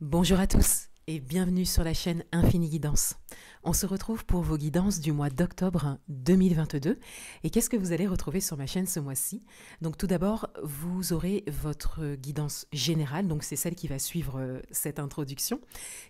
Bonjour à tous et bienvenue sur la chaîne Infini Guidance. On se retrouve pour vos guidances du mois d'octobre 2022. Et qu'est-ce que vous allez retrouver sur ma chaîne ce mois-ci? Donc tout d'abord, vous aurez votre guidance générale, donc c'est celle qui va suivre cette introduction,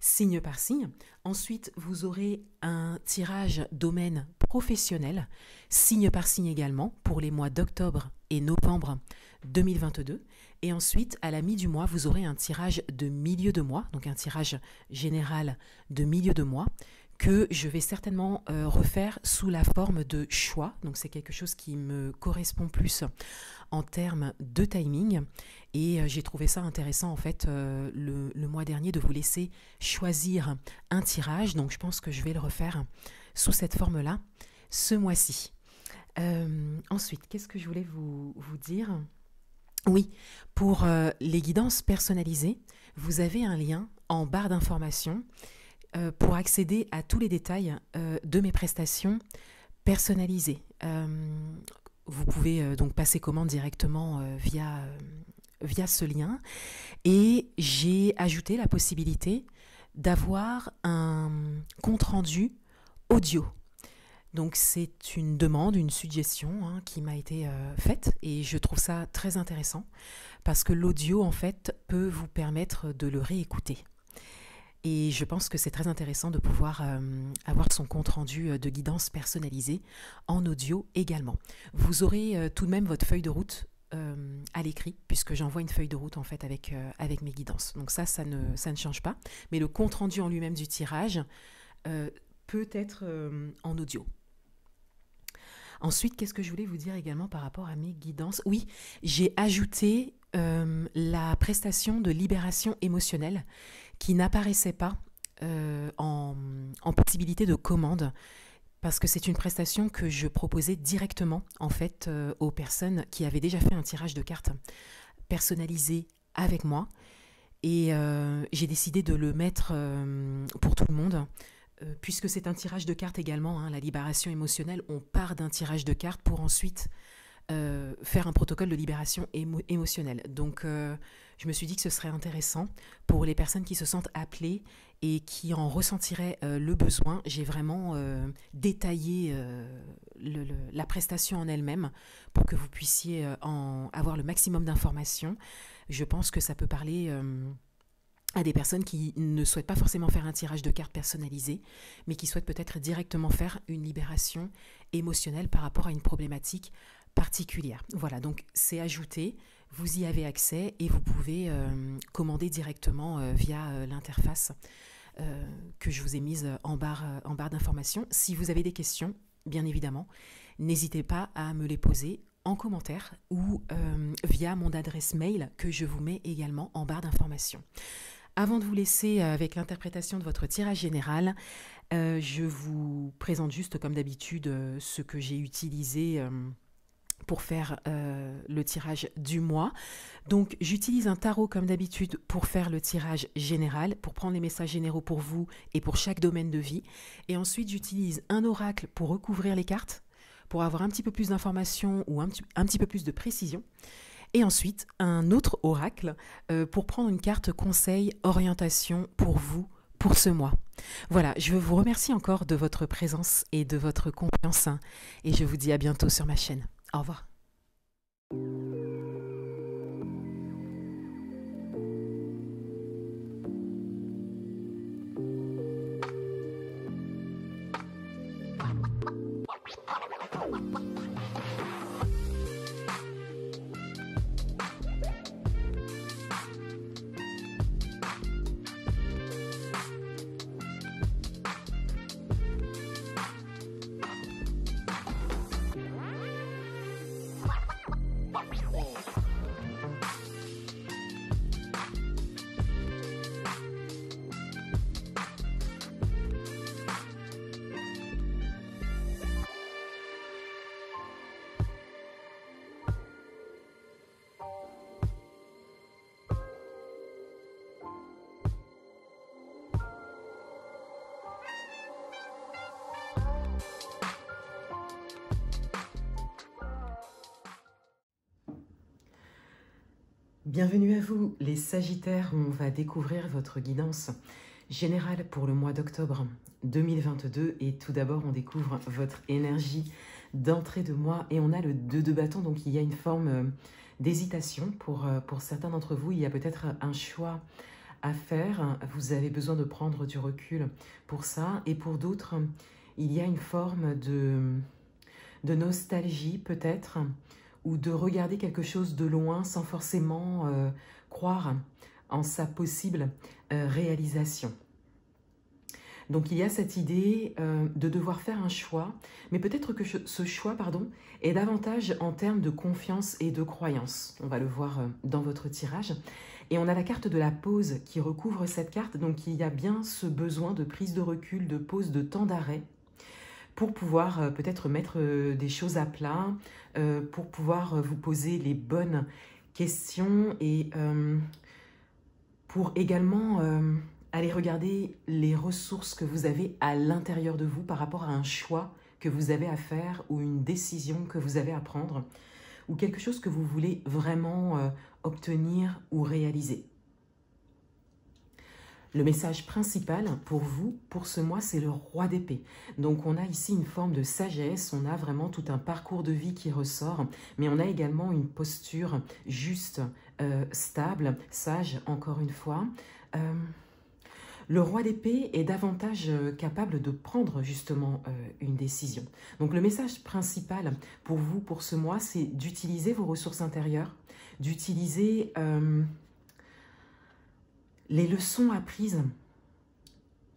signe par signe. Ensuite, vous aurez un tirage domaine professionnel, signe par signe également, pour les mois d'octobre et novembre 2022. Et ensuite, à la mi du mois, vous aurez un tirage de milieu de mois, donc un tirage général de milieu de mois, que je vais certainement refaire sous la forme de choix. Donc c'est quelque chose qui me correspond plus en termes de timing. Et j'ai trouvé ça intéressant en fait le mois dernier de vous laisser choisir un tirage. Donc je pense que je vais le refaire sous cette forme-là ce mois-ci. Ensuite, qu'est-ce que je voulais vous dire ? Oui, pour les guidances personnalisées, vous avez un lien en barre d'informations pour accéder à tous les détails de mes prestations personnalisées. Vous pouvez donc passer commande directement via ce lien. Et j'ai ajouté la possibilité d'avoir un compte-rendu audio. Donc c'est une demande, une suggestion qui m'a été faite et je trouve ça très intéressant parce que l'audio en fait peut vous permettre de le réécouter. Et je pense que c'est très intéressant de pouvoir avoir son compte rendu de guidance personnalisé en audio également. Vous aurez tout de même votre feuille de route à l'écrit puisque j'envoie une feuille de route en fait avec mes guidances. Donc ça ne change pas. Mais le compte rendu en lui-même du tirage peut être en audio. Ensuite, qu'est-ce que je voulais vous dire également par rapport à mes guidances? Oui, j'ai ajouté la prestation de libération émotionnelle qui n'apparaissait pas en possibilité de commande parce que c'est une prestation que je proposais directement en fait aux personnes qui avaient déjà fait un tirage de cartes personnalisé avec moi et j'ai décidé de le mettre pour tout le monde. Puisque c'est un tirage de cartes également, la libération émotionnelle, on part d'un tirage de cartes pour ensuite faire un protocole de libération émotionnelle. Donc je me suis dit que ce serait intéressant pour les personnes qui se sentent appelées et qui en ressentiraient le besoin. J'ai vraiment détaillé la prestation en elle-même pour que vous puissiez avoir le maximum d'informations. Je pense que ça peut parler à des personnes qui ne souhaitent pas forcément faire un tirage de cartes personnalisé, mais qui souhaitent peut-être directement faire une libération émotionnelle par rapport à une problématique particulière. Voilà, donc c'est ajouté, vous y avez accès et vous pouvez commander directement via l'interface que je vous ai mise en barre d'informations. Si vous avez des questions, bien évidemment, n'hésitez pas à me les poser en commentaire ou via mon adresse mail que je vous mets également en barre d'informations. Avant de vous laisser avec l'interprétation de votre tirage général, je vous présente juste comme d'habitude ce que j'ai utilisé pour faire le tirage du mois. Donc j'utilise un tarot comme d'habitude pour faire le tirage général, pour prendre les messages généraux pour vous et pour chaque domaine de vie. Et ensuite j'utilise un oracle pour recouvrir les cartes, pour avoir un petit peu plus d'informations ou un petit peu plus de précision. Et ensuite, un autre oracle pour prendre une carte conseil, orientation pour vous, pour ce mois. Voilà, je vous remercie encore de votre présence et de votre confiance. Et je vous dis à bientôt sur ma chaîne. Au revoir. Wow. Bienvenue à vous les Sagittaires, on va découvrir votre guidance générale pour le mois d'octobre 2022 et tout d'abord on découvre votre énergie d'entrée de mois et on a le 2 de bâton, donc il y a une forme d'hésitation pour certains d'entre vous, il y a peut-être un choix à faire, vous avez besoin de prendre du recul pour ça et pour d'autres il y a une forme de nostalgie peut-être, ou de regarder quelque chose de loin sans forcément croire en sa possible réalisation. Donc il y a cette idée de devoir faire un choix, mais peut-être que ce choix est davantage en termes de confiance et de croyance. On va le voir dans votre tirage. Et on a la carte de la pause qui recouvre cette carte, donc il y a bien ce besoin de prise de recul, de pause, de temps d'arrêt, pour pouvoir peut-être mettre des choses à plat, pour pouvoir vous poser les bonnes questions et pour également aller regarder les ressources que vous avez à l'intérieur de vous par rapport à un choix que vous avez à faire ou une décision que vous avez à prendre ou quelque chose que vous voulez vraiment obtenir ou réaliser. Le message principal pour vous, pour ce mois, c'est le roi d'épée. Donc on a ici une forme de sagesse, on a vraiment tout un parcours de vie qui ressort, mais on a également une posture juste, stable, sage, encore une fois. Le roi d'épée est davantage capable de prendre justement une décision. Donc le message principal pour vous, pour ce mois, c'est d'utiliser vos ressources intérieures, d'utiliser les leçons apprises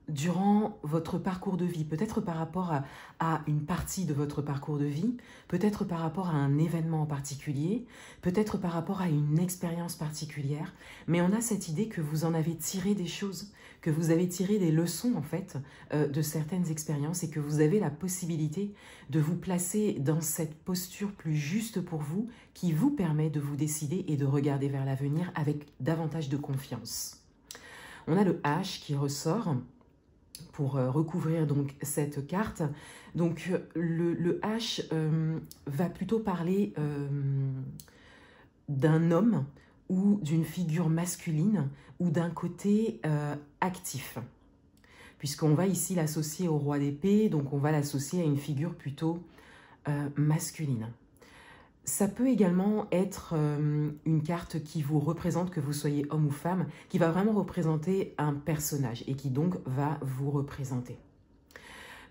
durant votre parcours de vie, peut-être par rapport à une partie de votre parcours de vie, peut-être par rapport à un événement en particulier, peut-être par rapport à une expérience particulière, mais on a cette idée que vous en avez tiré des choses, que vous avez tiré des leçons en fait de certaines expériences et que vous avez la possibilité de vous placer dans cette posture plus juste pour vous qui vous permet de vous décider et de regarder vers l'avenir avec davantage de confiance. On a le H qui ressort pour recouvrir donc cette carte. Donc le H va plutôt parler d'un homme ou d'une figure masculine ou d'un côté actif. Puisqu'on va ici l'associer au roi d'épée, donc on va l'associer à une figure plutôt masculine. Ça peut également être une carte qui vous représente, que vous soyez homme ou femme, qui va vraiment représenter un personnage et qui donc va vous représenter.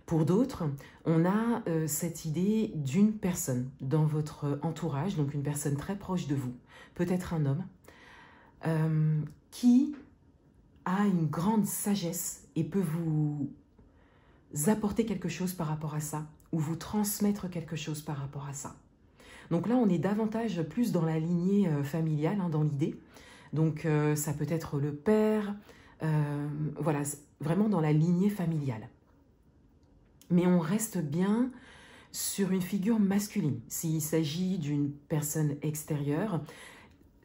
Pour d'autres, on a cette idée d'une personne dans votre entourage, donc une personne très proche de vous, peut-être un homme, qui a une grande sagesse et peut vous apporter quelque chose par rapport à ça, ou vous transmettre quelque chose par rapport à ça. Donc là, on est davantage plus dans la lignée familiale, dans l'idée. Donc ça peut être le père, voilà, vraiment dans la lignée familiale. Mais on reste bien sur une figure masculine. S'il s'agit d'une personne extérieure,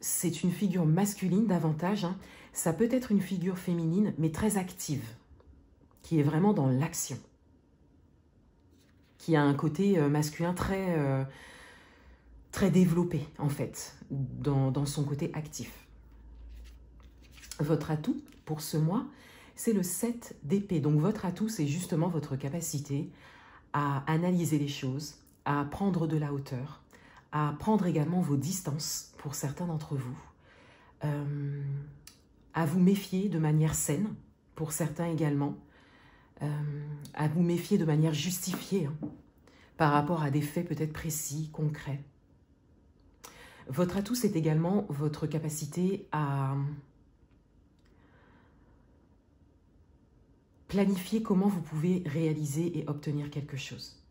c'est une figure masculine davantage. Ça peut être une figure féminine, mais très active, qui est vraiment dans l'action, qui a un côté masculin très développé, en fait, dans son côté actif. Votre atout pour ce mois, c'est le 7 d'épée. Donc votre atout, c'est justement votre capacité à analyser les choses, à prendre de la hauteur, à prendre également vos distances pour certains d'entre vous, à vous méfier de manière saine pour certains également, à vous méfier de manière justifiée par rapport à des faits peut-être précis, concrets. Votre atout, c'est également votre capacité à planifier comment vous pouvez réaliser et obtenir quelque chose.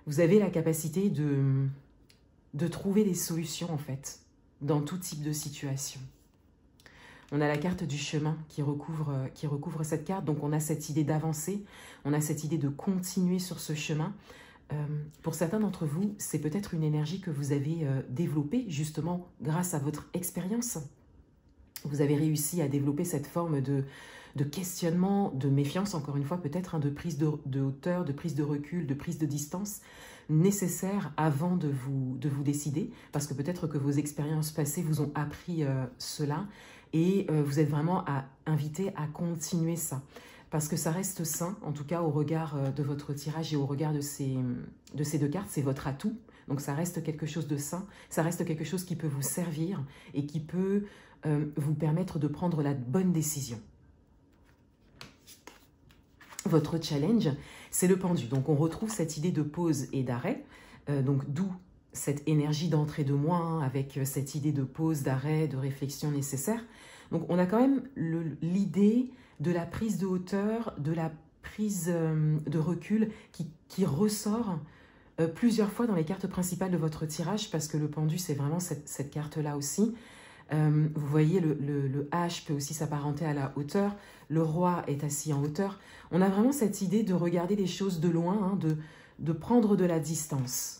Vous avez la capacité de trouver des solutions, en fait, dans tout type de situation. On a la carte du chemin qui recouvre cette carte, donc on a cette idée d'avancer, on a cette idée de continuer sur ce chemin. Pour certains d'entre vous, c'est peut-être une énergie que vous avez développée justement grâce à votre expérience. Vous avez réussi à développer cette forme de questionnement, de méfiance, encore une fois peut-être, de prise de hauteur, de prise de recul, de prise de distance, nécessaire avant de vous décider, parce que peut-être que vos expériences passées vous ont appris cela, et vous êtes vraiment invité à continuer ça. Parce que ça reste sain, en tout cas au regard de votre tirage et au regard de ces deux cartes, c'est votre atout. Donc ça reste quelque chose de sain, ça reste quelque chose qui peut vous servir et qui peut vous permettre de prendre la bonne décision. Votre challenge, c'est le pendu. Donc on retrouve cette idée de pause et d'arrêt, donc d'où cette énergie d'entrée de moi, hein, avec cette idée de pause, d'arrêt, de réflexion nécessaire. Donc on a quand même l'idée de la prise de hauteur, de la prise de recul qui ressort plusieurs fois dans les cartes principales de votre tirage, parce que le pendu, c'est vraiment cette carte-là aussi. Vous voyez, le H peut aussi s'apparenter à la hauteur, le roi est assis en hauteur. On a vraiment cette idée de regarder les choses de loin, hein, de prendre de la distance.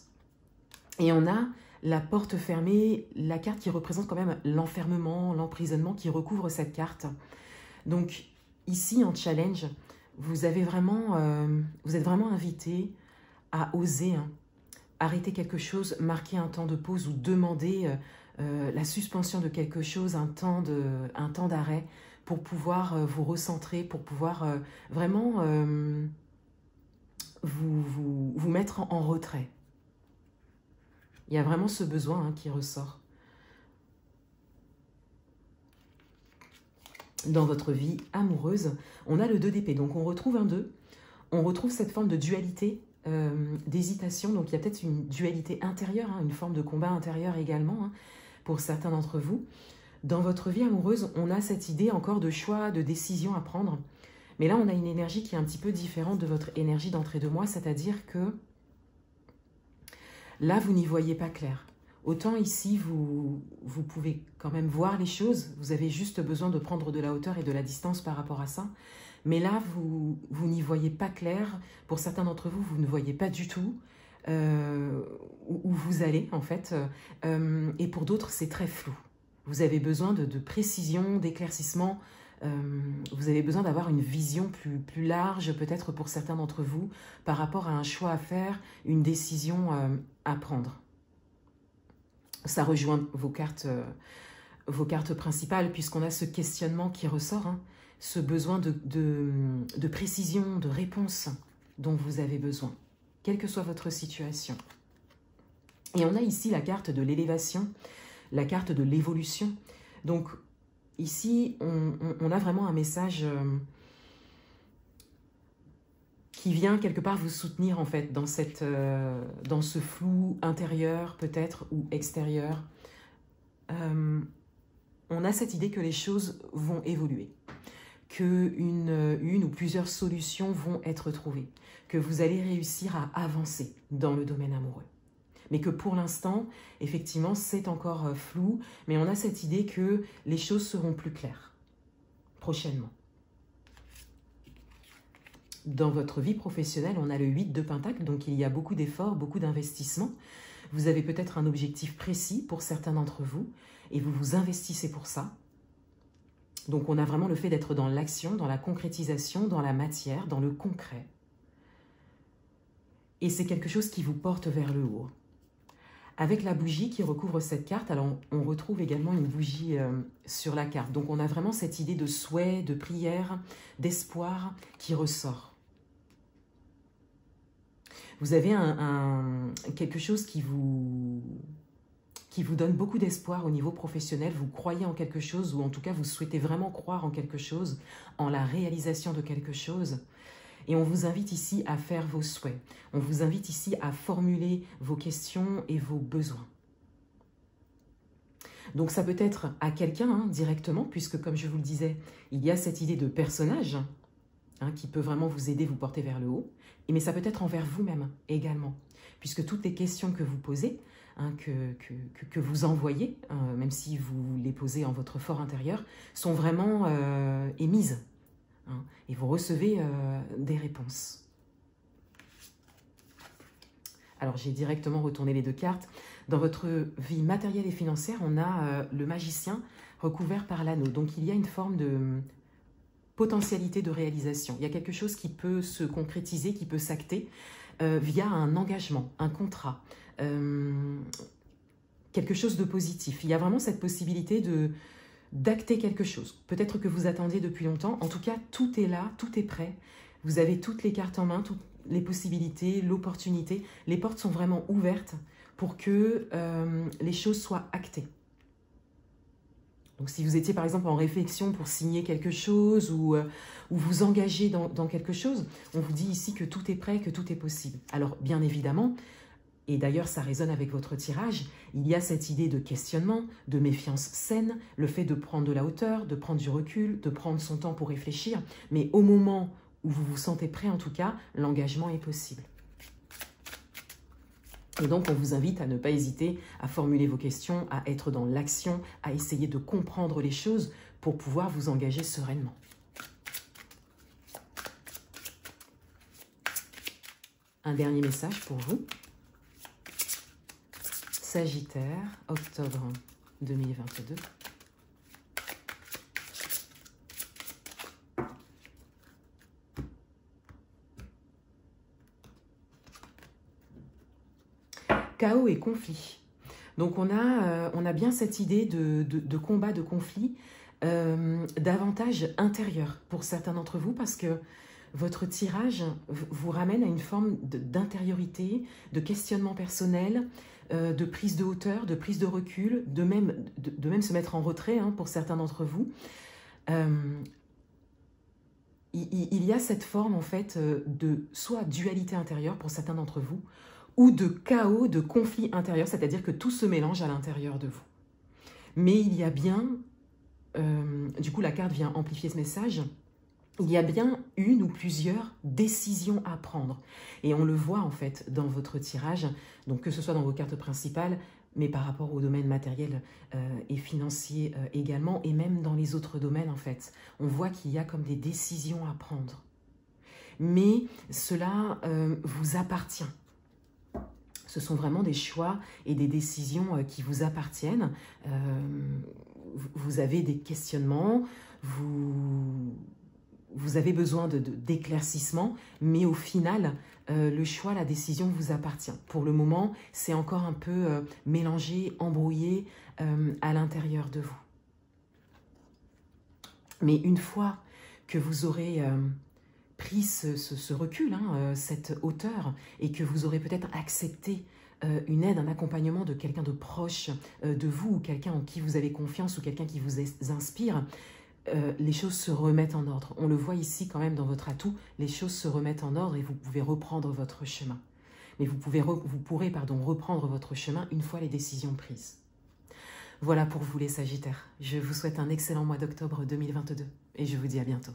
Et on a la porte fermée, la carte qui représente quand même l'enfermement, l'emprisonnement qui recouvre cette carte. Donc ici, en challenge, vous êtes vraiment invité à oser arrêter quelque chose, marquer un temps de pause ou demander la suspension de quelque chose, un temps d'arrêt pour pouvoir vous recentrer, pour pouvoir vraiment vous mettre en retrait. Il y a vraiment ce besoin qui ressort. Dans votre vie amoureuse, on a le 2 d'épée, donc on retrouve un 2, on retrouve cette forme de dualité, d'hésitation, donc il y a peut-être une dualité intérieure, une forme de combat intérieur également, pour certains d'entre vous. Dans votre vie amoureuse, on a cette idée encore de choix, de décision à prendre, mais là on a une énergie qui est un petit peu différente de votre énergie d'entrée de moi, c'est-à-dire que là, vous n'y voyez pas clair. Autant ici, vous pouvez quand même voir les choses. Vous avez juste besoin de prendre de la hauteur et de la distance par rapport à ça. Mais là, vous n'y voyez pas clair. Pour certains d'entre vous, vous ne voyez pas du tout où vous allez, en fait. Et pour d'autres, c'est très flou. Vous avez besoin de précision, d'éclaircissement. Vous avez besoin d'avoir une vision plus large, peut-être pour certains d'entre vous, par rapport à un choix à faire, une décision à prendre. Ça rejoint vos cartes principales, puisqu'on a ce questionnement qui ressort, ce besoin de précision, de réponse dont vous avez besoin, quelle que soit votre situation. Et on a ici la carte de l'élévation, la carte de l'évolution. Donc, ici, on a vraiment un message qui vient quelque part vous soutenir en fait dans ce flou intérieur peut-être ou extérieur. On a cette idée que les choses vont évoluer, que une ou plusieurs solutions vont être trouvées, que vous allez réussir à avancer dans le domaine amoureux. Mais que pour l'instant, effectivement, c'est encore flou, mais on a cette idée que les choses seront plus claires prochainement. Dans votre vie professionnelle, on a le 8 de Pentacle, donc il y a beaucoup d'efforts, beaucoup d'investissements. Vous avez peut-être un objectif précis pour certains d'entre vous, et vous vous investissez pour ça. Donc on a vraiment le fait d'être dans l'action, dans la concrétisation, dans la matière, dans le concret. Et c'est quelque chose qui vous porte vers le haut. Avec la bougie qui recouvre cette carte, alors on retrouve également une bougie sur la carte. Donc on a vraiment cette idée de souhait, de prière, d'espoir qui ressort. Vous avez quelque chose qui vous donne beaucoup d'espoir au niveau professionnel. Vous croyez en quelque chose, ou en tout cas vous souhaitez vraiment croire en quelque chose, en la réalisation de quelque chose. Et on vous invite ici à faire vos souhaits. On vous invite ici à formuler vos questions et vos besoins. Donc ça peut être à quelqu'un directement, puisque comme je vous le disais, il y a cette idée de personnage qui peut vraiment vous aider, vous porter vers le haut. Mais ça peut être envers vous-même également, puisque toutes les questions que vous posez, que vous envoyez, même si vous les posez en votre fort intérieur, sont vraiment émises. Et vous recevez des réponses. Alors, j'ai directement retourné les deux cartes. Dans votre vie matérielle et financière, on a le magicien recouvert par l'anneau. Donc, il y a une forme de potentialité de réalisation. Il y a quelque chose qui peut se concrétiser, qui peut s'acter. via un engagement, un contrat, quelque chose de positif. Il y a vraiment cette possibilité d'acter quelque chose. Peut-être que vous attendiez depuis longtemps. En tout cas, tout est là, tout est prêt. Vous avez toutes les cartes en main, toutes les possibilités, l'opportunité. Les portes sont vraiment ouvertes pour que les choses soient actées. Donc si vous étiez par exemple en réflexion pour signer quelque chose ou vous engager dans quelque chose, on vous dit ici que tout est prêt, que tout est possible. Alors bien évidemment, et d'ailleurs ça résonne avec votre tirage, il y a cette idée de questionnement, de méfiance saine, le fait de prendre de la hauteur, de prendre du recul, de prendre son temps pour réfléchir, mais au moment où vous vous sentez prêt en tout cas, l'engagement est possible. Et donc, on vous invite à ne pas hésiter à formuler vos questions, à être dans l'action, à essayer de comprendre les choses pour pouvoir vous engager sereinement. Un dernier message pour vous. Sagittaire, octobre 2022. Chaos et conflit. Donc on a bien cette idée de combat, de conflit, davantage intérieur pour certains d'entre vous, parce que votre tirage vous ramène à une forme d'intériorité, de questionnement personnel, de prise de hauteur, de prise de recul, de même se mettre en retrait pour certains d'entre vous. Il y a cette forme en fait de soit dualité intérieure pour certains d'entre vous, ou de chaos, de conflit intérieur, c'est-à-dire que tout se mélange à l'intérieur de vous. Mais il y a bien, du coup la carte vient amplifier ce message, il y a bien une ou plusieurs décisions à prendre. Et on le voit en fait dans votre tirage, donc que ce soit dans vos cartes principales, mais par rapport au domaine matériel et financier également, et même dans les autres domaines en fait. On voit qu'il y a comme des décisions à prendre. Mais cela vous appartient. Ce sont vraiment des choix et des décisions qui vous appartiennent. Vous avez des questionnements, vous avez besoin d'éclaircissement, mais au final, le choix, la décision vous appartient. Pour le moment, c'est encore un peu mélangé, embrouillé à l'intérieur de vous. Mais une fois que vous aurez pris ce recul, cette hauteur, et que vous aurez peut-être accepté une aide, un accompagnement de quelqu'un de proche de vous, ou quelqu'un en qui vous avez confiance, ou quelqu'un qui vous inspire, les choses se remettent en ordre. On le voit ici quand même dans votre atout, les choses se remettent en ordre et vous pouvez reprendre votre chemin. Mais vous pourrez reprendre votre chemin une fois les décisions prises. Voilà pour vous les Sagittaires. Je vous souhaite un excellent mois d'octobre 2022 et je vous dis à bientôt.